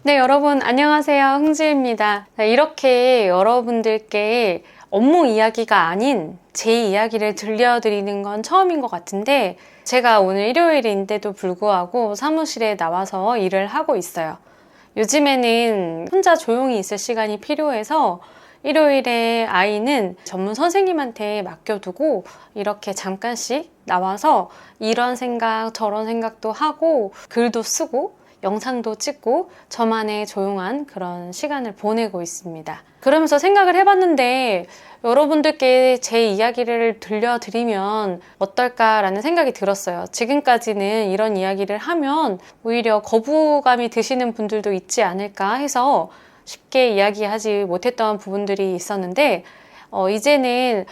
네, 여러분 안녕하세요. 흥지입니다. 이렇게 여러분들께 업무 이야기가 아닌 제 이야기를 들려드리는 건 처음인 것 같은데, 제가 오늘 일요일인데도 불구하고 사무실에 나와서 일을 하고 있어요. 요즘에는 혼자 조용히 있을 시간이 필요해서 일요일에 아이는 전문 선생님한테 맡겨두고 이렇게 잠깐씩 나와서 이런 생각 저런 생각도 하고 글도 쓰고 영상도 찍고 저만의 조용한 그런 시간을 보내고 있습니다. 그러면서 생각을 해봤는데 여러분들께 제 이야기를 들려드리면 어떨까라는 생각이 들었어요. 지금까지는 이런 이야기를 하면 오히려 거부감이 드시는 분들도 있지 않을까 해서 쉽게 이야기하지 못했던 부분들이 있었는데, 이제는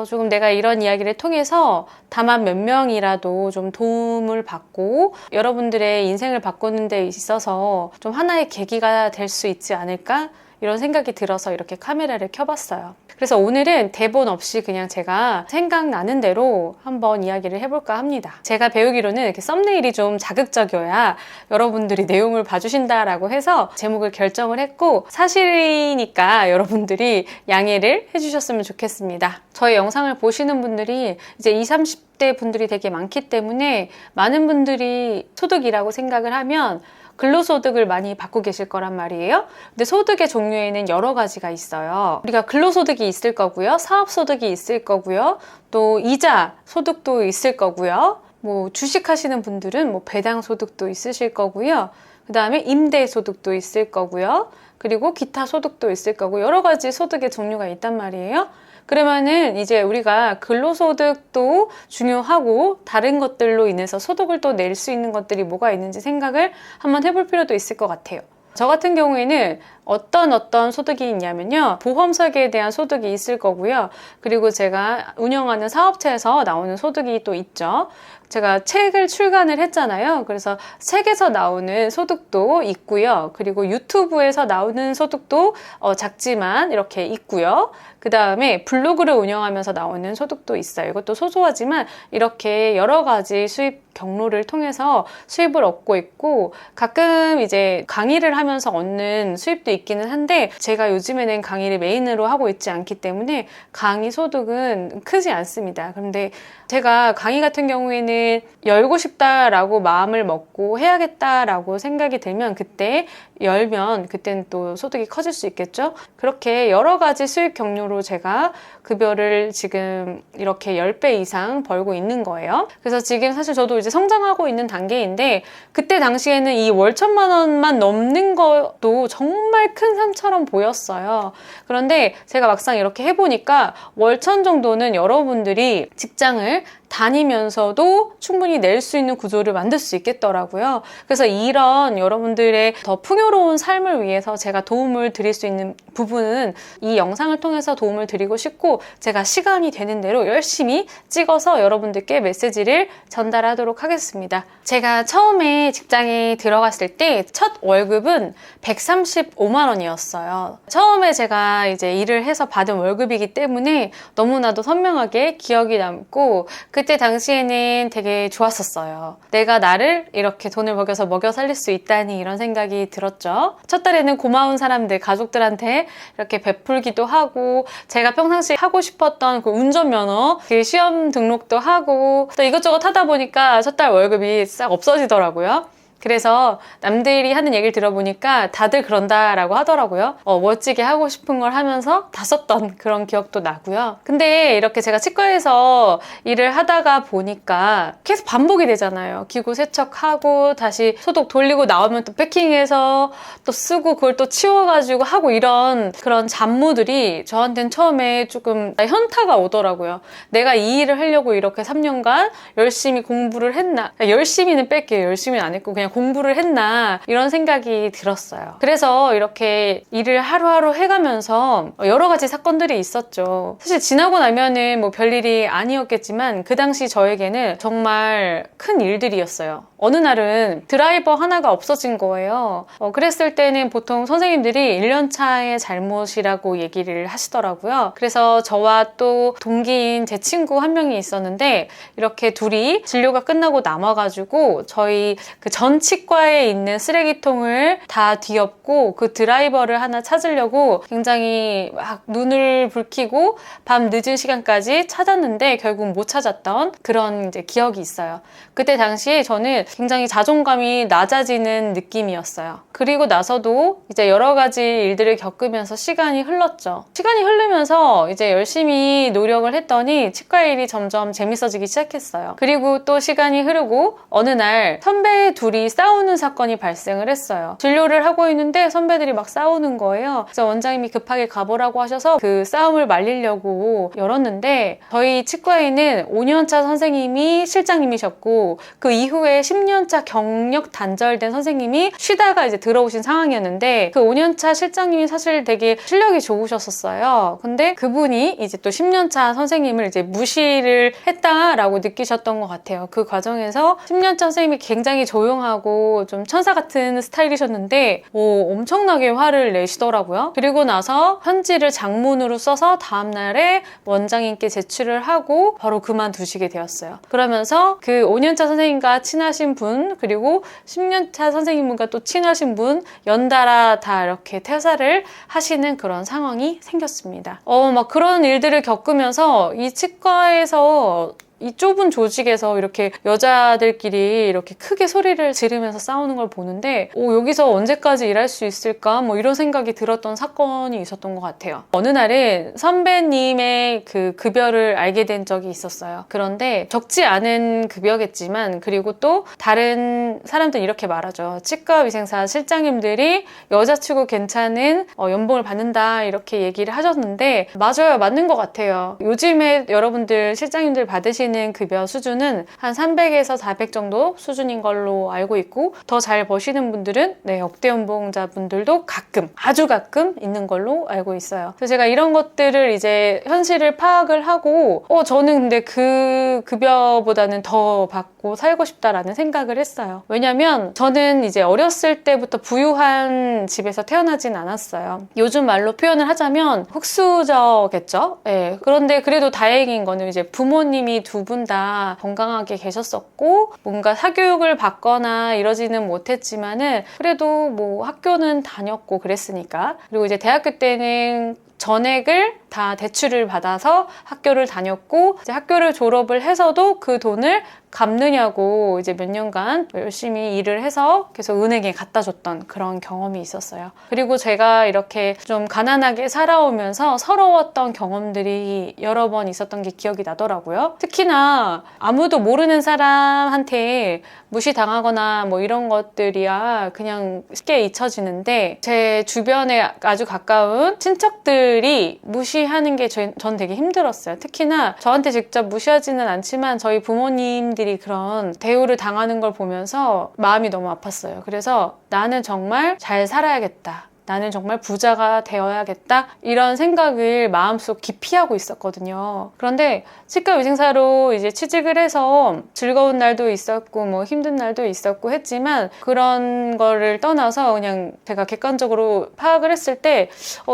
조금 내가 이런 이야기를 통해서 다만 몇 명이라도 좀 도움을 받고 여러분들의 인생을 바꾸는 데 있어서 좀 하나의 계기가 될 수 있지 않을까? 이런 생각이 들어서 이렇게 카메라를 켜봤어요. 그래서 오늘은 대본 없이 그냥 제가 생각나는 대로 한번 이야기를 해볼까 합니다. 제가 배우기로는 이렇게 썸네일이 좀 자극적이어야 여러분들이 내용을 봐주신다라고 해서 제목을 결정을 했고, 사실이니까 여러분들이 양해를 해주셨으면 좋겠습니다. 저희 영상을 보시는 분들이 이제 20, 30대 분들이 되게 많기 때문에 많은 분들이 소득이라고 생각을 하면 근로소득을 많이 받고 계실 거란 말이에요. 근데 소득의 종류에는 여러 가지가 있어요. 우리가 근로소득이 있을 거고요, 사업소득이 있을 거고요, 또 이자 소득도 있을 거고요, 뭐 주식하시는 분들은 뭐 배당소득도 있으실 거고요, 그 다음에 임대소득도 있을 거고요, 그리고 기타 소득도 있을 거고, 여러 가지 소득의 종류가 있단 말이에요. 그러면은 이제 우리가 근로소득도 중요하고 다른 것들로 인해서 소득을 또 낼 수 있는 것들이 뭐가 있는지 생각을 한번 해볼 필요도 있을 것 같아요. 저 같은 경우에는 어떤 소득이 있냐면요, 보험 설계에 대한 소득이 있을 거고요, 그리고 제가 운영하는 사업체에서 나오는 소득이 또 있죠. 제가 책을 출간을 했잖아요. 그래서 책에서 나오는 소득도 있고요, 그리고 유튜브에서 나오는 소득도 작지만 이렇게 있고요, 그 다음에 블로그를 운영하면서 나오는 소득도 있어요. 이것도 소소하지만 이렇게 여러 가지 수입 경로를 통해서 수입을 얻고 있고, 가끔 이제 강의를 하면서 얻는 수입도 있기는 한데, 제가 요즘에는 강의를 메인으로 하고 있지 않기 때문에 강의 소득은 크지 않습니다. 그런데 제가 강의 같은 경우에는 열고 싶다라고 마음을 먹고 해야겠다라고 생각이 들면 그때 열면 그때는 또 소득이 커질 수 있겠죠. 그렇게 여러 가지 수익 경로로 제가 급여를 지금 이렇게 10배 이상 벌고 있는 거예요. 그래서 지금 사실 저도 이제 성장하고 있는 단계인데, 그때 당시에는 이 월 1,000만 원만 넘는 것도 정말 큰 산처럼 보였어요. 그런데 제가 막상 이렇게 해보니까 월 1,000 정도는 여러분들이 직장을 다니면서도 충분히 낼 수 있는 구조를 만들 수 있겠더라고요. 그래서 이런 여러분들의 더 풍요로운 삶을 위해서 제가 도움을 드릴 수 있는 부분은 이 영상을 통해서 도움을 드리고 싶고, 제가 시간이 되는 대로 열심히 찍어서 여러분들께 메시지를 전달하도록 하겠습니다. 제가 처음에 직장에 들어갔을 때 첫 월급은 135만 원이었어요. 처음에 제가 이제 일을 해서 받은 월급이기 때문에 너무나도 선명하게 기억이 남고, 그때 당시에는 되게 좋았었어요. 내가 나를 이렇게 돈을 먹여서 먹여 살릴 수 있다니, 이런 생각이 들었죠. 첫 달에는 고마운 사람들, 가족들한테 이렇게 베풀기도 하고, 제가 평상시에 하고 싶었던 그 운전면허 그 시험 등록도 하고, 또 이것저것 하다 보니까 첫 달 월급이 싹 없어지더라고요. 그래서 남들이 하는 얘기를 들어보니까 다들 그런다라고 하더라고요. 멋지게 하고 싶은 걸 하면서 다 썼던 그런 기억도 나고요. 근데 이렇게 제가 치과에서 일을 하다가 보니까 계속 반복이 되잖아요. 기구 세척하고 다시 소독 돌리고 나오면 또 패킹해서 또 쓰고 그걸 또 치워가지고 하고, 이런 그런 잡무들이 저한테는 처음에 조금 현타가 오더라고요. 내가 이 일을 하려고 이렇게 3년간 열심히 공부를 했나, 열심히는 뺄게요. 열심히는 안 했고 그냥 공부를 했나, 이런 생각이 들었어요. 그래서 이렇게 일을 하루하루 해가면서 여러 가지 사건들이 있었죠. 사실 지나고 나면은 뭐 별일이 아니었겠지만 그 당시 저에게는 정말 큰 일들이었어요. 어느 날은 드라이버 하나가 없어진 거예요. 그랬을 때는 보통 선생님들이 1년차의 잘못이라고 얘기를 하시더라고요. 그래서 저와 또 동기인 제 친구 한 명이 있었는데, 이렇게 둘이 진료가 끝나고 남아가지고 저희 그 전 치과에 있는 쓰레기통을 다 뒤엎고 그 드라이버를 하나 찾으려고 굉장히 막 눈을 붉히고 밤 늦은 시간까지 찾았는데 결국 못 찾았던 그런 이제 기억이 있어요. 그때 당시에 저는 굉장히 자존감이 낮아지는 느낌이었어요. 그리고 나서도 이제 여러 가지 일들을 겪으면서 시간이 흘렀죠. 시간이 흐르면서 이제 열심히 노력을 했더니 치과 일이 점점 재밌어지기 시작했어요. 그리고 또 시간이 흐르고 어느 날 선배 둘이 싸우는 사건이 발생을 했어요. 진료를 하고 있는데 선배들이 막 싸우는 거예요. 그래서 원장님이 급하게 가보라고 하셔서 그 싸움을 말리려고 열었는데 저희 치과에는 5년차 선생님이 실장님이셨고 그 이후에 10년차 경력 단절된 선생님이 쉬다가 이제 들어오신 상황이었는데 그 5년차 실장님이 사실 되게 실력이 좋으셨었어요. 근데 그분이 이제 또 10년차 선생님을 이제 무시를 했다라고 느끼셨던 것 같아요. 그 과정에서 10년차 선생님이 굉장히 조용하고 좀 천사 같은 스타일이셨는데 엄청나게 화를 내시더라고요. 그리고 나서 편지를 장문으로 써서 다음날에 원장님께 제출을 하고 바로 그만두시게 되었어요. 그러면서 그 5년차 선생님과 친하신 분 그리고 10년차 선생님과 또 친하신 분 연달아 다 이렇게 퇴사를 하시는 그런 상황이 생겼습니다. 막 그런 일들을 겪으면서 이 치과에서 이 좁은 조직에서 이렇게 여자들끼리 이렇게 크게 소리를 지르면서 싸우는 걸 보는데 여기서 언제까지 일할 수 있을까? 뭐 이런 생각이 들었던 사건이 있었던 것 같아요. 어느 날은 선배님의 그 급여를 알게 된 적이 있었어요. 그런데 적지 않은 급여겠지만 그리고 또 다른 사람들은 이렇게 말하죠. 치과위생사 실장님들이 여자치고 괜찮은 연봉을 받는다 이렇게 얘기를 하셨는데 맞아요. 맞는 것 같아요. 요즘에 여러분들 실장님들 받으시는 급여 수준은 한 300에서 400 정도 수준인 걸로 알고 있고 더 잘 버시는 분들은 억대 연봉자 분들도 가끔 아주 가끔 있는 걸로 알고 있어요. 그래서 제가 이런 것들을 이제 현실을 파악을 하고 저는 근데 그 급여보다는 더 받고 살고 싶다라는 생각을 했어요. 왜냐면 저는 이제 어렸을 때부터 부유한 집에서 태어나진 않았어요. 요즘 말로 표현을 하자면 흙수저겠죠? 네. 그런데 그래도 다행인 거는 이제 부모님이 두 분 다 건강하게 계셨었고 뭔가 사교육을 받거나 이러지는 못했지만은 그래도 뭐 학교는 다녔고 그랬으니까. 그리고 이제 대학교 때는 전액을 다 대출을 받아서 학교를 다녔고 이제 학교를 졸업을 해서도 그 돈을 갚느냐고 이제 몇 년간 열심히 일을 해서 계속 은행에 갖다 줬던 그런 경험이 있었어요. 그리고 제가 이렇게 좀 가난하게 살아오면서 서러웠던 경험들이 여러 번 있었던 게 기억이 나더라고요. 특히나 아무도 모르는 사람한테 무시당하거나 뭐 이런 것들이야 그냥 쉽게 잊혀지는데 제 주변에 아주 가까운 친척들이 무시하는 게 전 되게 힘들었어요. 특히나 저한테 직접 무시하지는 않지만 저희 부모님들이 그런 대우를 당하는 걸 보면서 마음이 너무 아팠어요. 그래서 나는 정말 잘 살아야겠다. 나는 정말 부자가 되어야겠다 이런 생각을 마음속 깊이 하고 있었거든요. 그런데 치과위생사로 이제 취직을 해서 즐거운 날도 있었고 뭐 힘든 날도 있었고 했지만 그런 거를 떠나서 그냥 제가 객관적으로 파악을 했을 때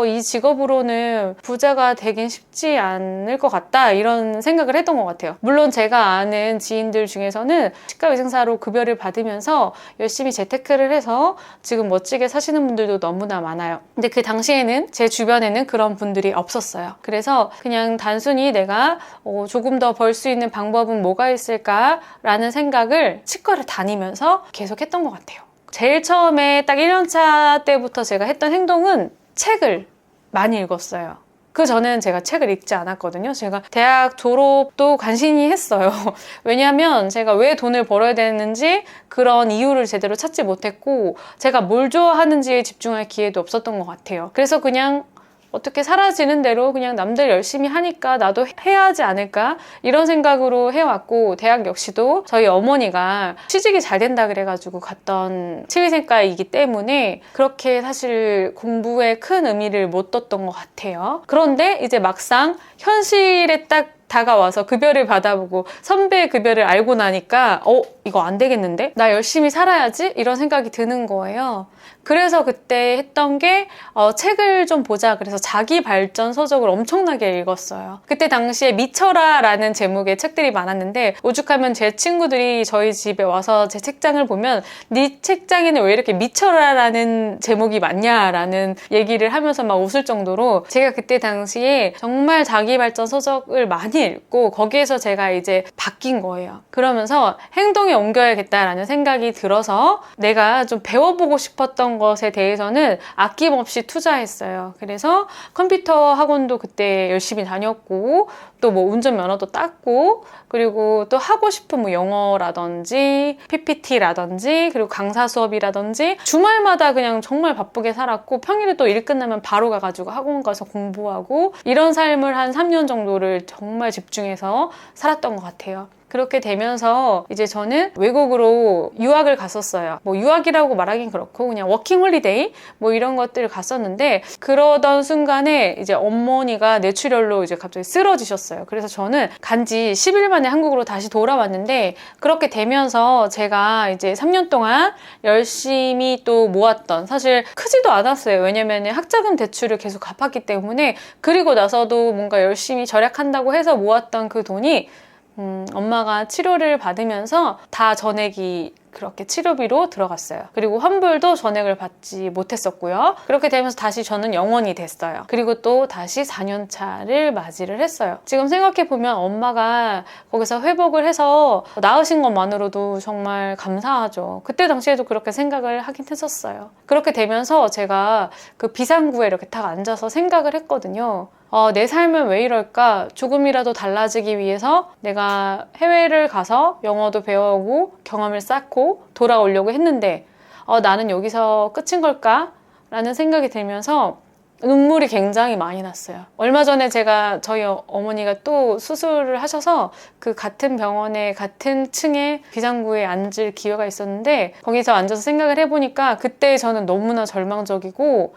이 직업으로는 부자가 되긴 쉽지 않을 것 같다 이런 생각을 했던 것 같아요. 물론 제가 아는 지인들 중에서는 치과위생사로 급여를 받으면서 열심히 재테크를 해서 지금 멋지게 사시는 분들도 너무나 많아요. 근데 그 당시에는 제 주변에는 그런 분들이 없었어요. 그래서 그냥 단순히 내가 조금 더 벌 수 있는 방법은 뭐가 있을까라는 생각을 치과를 다니면서 계속 했던 것 같아요. 제일 처음에 딱 1년차 때부터 제가 했던 행동은 책을 많이 읽었어요. 그 전엔 제가 책을 읽지 않았거든요. 제가 대학 졸업도 간신히 했어요. 왜냐하면 제가 왜 돈을 벌어야 되는지 그런 이유를 제대로 찾지 못했고 제가 뭘 좋아하는지에 집중할 기회도 없었던 것 같아요. 그래서 그냥 어떻게 사라지는 대로 그냥 남들 열심히 하니까 나도 해야 하지 않을까 이런 생각으로 해왔고 대학 역시도 저희 어머니가 취직이 잘 된다 그래가지고 갔던 치위생과이기 때문에 그렇게 사실 공부에 큰 의미를 못 뒀던 것 같아요. 그런데 이제 막상 현실에 딱 다가와서 급여를 받아보고 선배의 급여를 알고 나니까 이거 안 되겠는데? 나 열심히 살아야지? 이런 생각이 드는 거예요. 그래서 그때 했던 게 책을 좀 보자 그래서 자기 발전 서적을 엄청나게 읽었어요. 그때 당시에 미쳐라 라는 제목의 책들이 많았는데 오죽하면 제 친구들이 저희 집에 와서 제 책장을 보면 네 책장에는 왜 이렇게 미쳐라 라는 제목이 많냐 라는 얘기를 하면서 막 웃을 정도로 제가 그때 당시에 정말 자기 발전 서적을 많이 읽고 거기에서 제가 이제 바뀐 거예요. 그러면서 행동에 옮겨야겠다라는 생각이 들어서 내가 좀 배워보고 싶었던 것에 대해서는 아낌없이 투자했어요. 그래서 컴퓨터 학원도 그때 열심히 다녔고 또 뭐 운전면허도 땄고 그리고 또 하고 싶은 뭐 영어라든지 PPT라든지 그리고 강사 수업이라든지 주말마다 그냥 정말 바쁘게 살았고 평일에 또 일 끝나면 바로 가가지고 학원 가서 공부하고 이런 삶을 한 3년 정도를 정말 집중해서 살았던 것 같아요. 그렇게 되면서 이제 저는 외국으로 유학을 갔었어요. 뭐 유학이라고 말하긴 그렇고 그냥 워킹 홀리데이 뭐 이런 것들을 갔었는데 그러던 순간에 이제 어머니가 뇌출혈로 이제 갑자기 쓰러지셨어요. 그래서 저는 간지 10일 만에 한국으로 다시 돌아왔는데 그렇게 되면서 제가 이제 3년 동안 열심히 또 모았던 사실 크지도 않았어요. 왜냐면 학자금 대출을 계속 갚았기 때문에 그리고 나서도 뭔가 열심히 절약한다고 해서 모았던 그 돈이 엄마가 치료를 받으면서 다 전액이 그렇게 치료비로 들어갔어요. 그리고 환불도 전액을 받지 못했었고요. 그렇게 되면서 다시 저는 영원이 됐어요. 그리고 또 다시 4년 차를 맞이를 했어요. 지금 생각해보면 엄마가 거기서 회복을 해서 나으신 것만으로도 정말 감사하죠. 그때 당시에도 그렇게 생각을 하긴 했었어요. 그렇게 되면서 제가 그 비상구에 이렇게 딱 앉아서 생각을 했거든요. 내 삶은 왜 이럴까? 조금이라도 달라지기 위해서 내가 해외를 가서 영어도 배우고 경험을 쌓고 돌아오려고 했는데 나는 여기서 끝인 걸까? 라는 생각이 들면서 눈물이 굉장히 많이 났어요. 얼마 전에 제가 저희 어머니가 또 수술을 하셔서 그 같은 병원에 같은 층에 비상구에 앉을 기회가 있었는데 거기서 앉아서 생각을 해보니까 그때 저는 너무나 절망적이고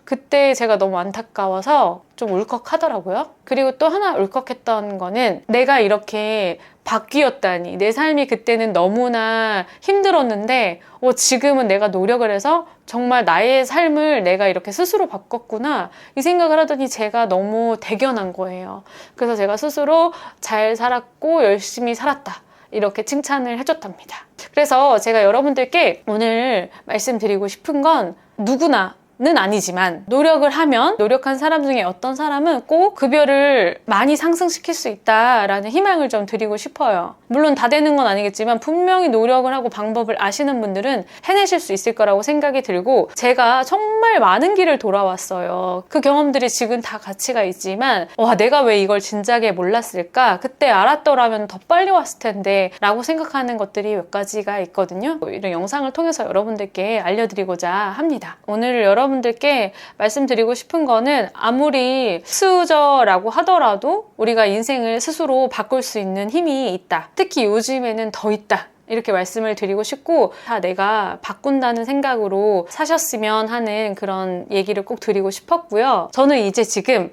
그때 제가 너무 안타까워서 좀 울컥하더라고요. 그리고 또 하나 울컥했던 거는 내가 이렇게 바뀌었다니 내 삶이 그때는 너무나 힘들었는데 지금은 내가 노력을 해서 정말 나의 삶을 내가 이렇게 스스로 바꿨구나 이 생각을 하더니 제가 너무 대견한 거예요. 그래서 제가 스스로 잘 살았고 열심히 살았다 이렇게 칭찬을 해줬답니다. 그래서 제가 여러분들께 오늘 말씀드리고 싶은 건 누구나 는 아니지만 노력을 하면 노력한 사람 중에 어떤 사람은 꼭 급여를 많이 상승시킬 수 있다라는 희망을 좀 드리고 싶어요. 물론 다 되는 건 아니겠지만 분명히 노력을 하고 방법을 아시는 분들은 해내실 수 있을 거라고 생각이 들고 제가 정말 많은 길을 돌아왔어요. 그 경험들이 지금 다 가치가 있지만 내가 왜 이걸 진작에 몰랐을까? 그때 알았더라면 더 빨리 왔을 텐데 라고 생각하는 것들이 몇 가지가 있거든요. 이런 영상을 통해서 여러분들께 알려드리고자 합니다. 오늘 여러분들께 말씀드리고 싶은 거는 아무리 수저라고 하더라도 우리가 인생을 스스로 바꿀 수 있는 힘이 있다. 특히 요즘에는 더 있다. 이렇게 말씀을 드리고 싶고 다 내가 바꾼다는 생각으로 사셨으면 하는 그런 얘기를 꼭 드리고 싶었고요. 저는 이제 지금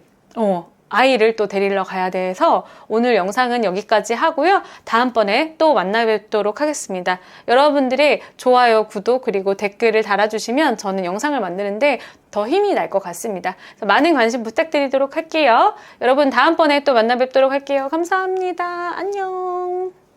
아이를 또 데리러 가야 돼서 오늘 영상은 여기까지 하고요. 다음번에 또 만나 뵙도록 하겠습니다. 여러분들의 좋아요, 구독 그리고 댓글을 달아주시면 저는 영상을 만드는데 더 힘이 날 것 같습니다. 많은 관심 부탁드리도록 할게요. 여러분 다음번에 또 만나 뵙도록 할게요. 감사합니다. 안녕.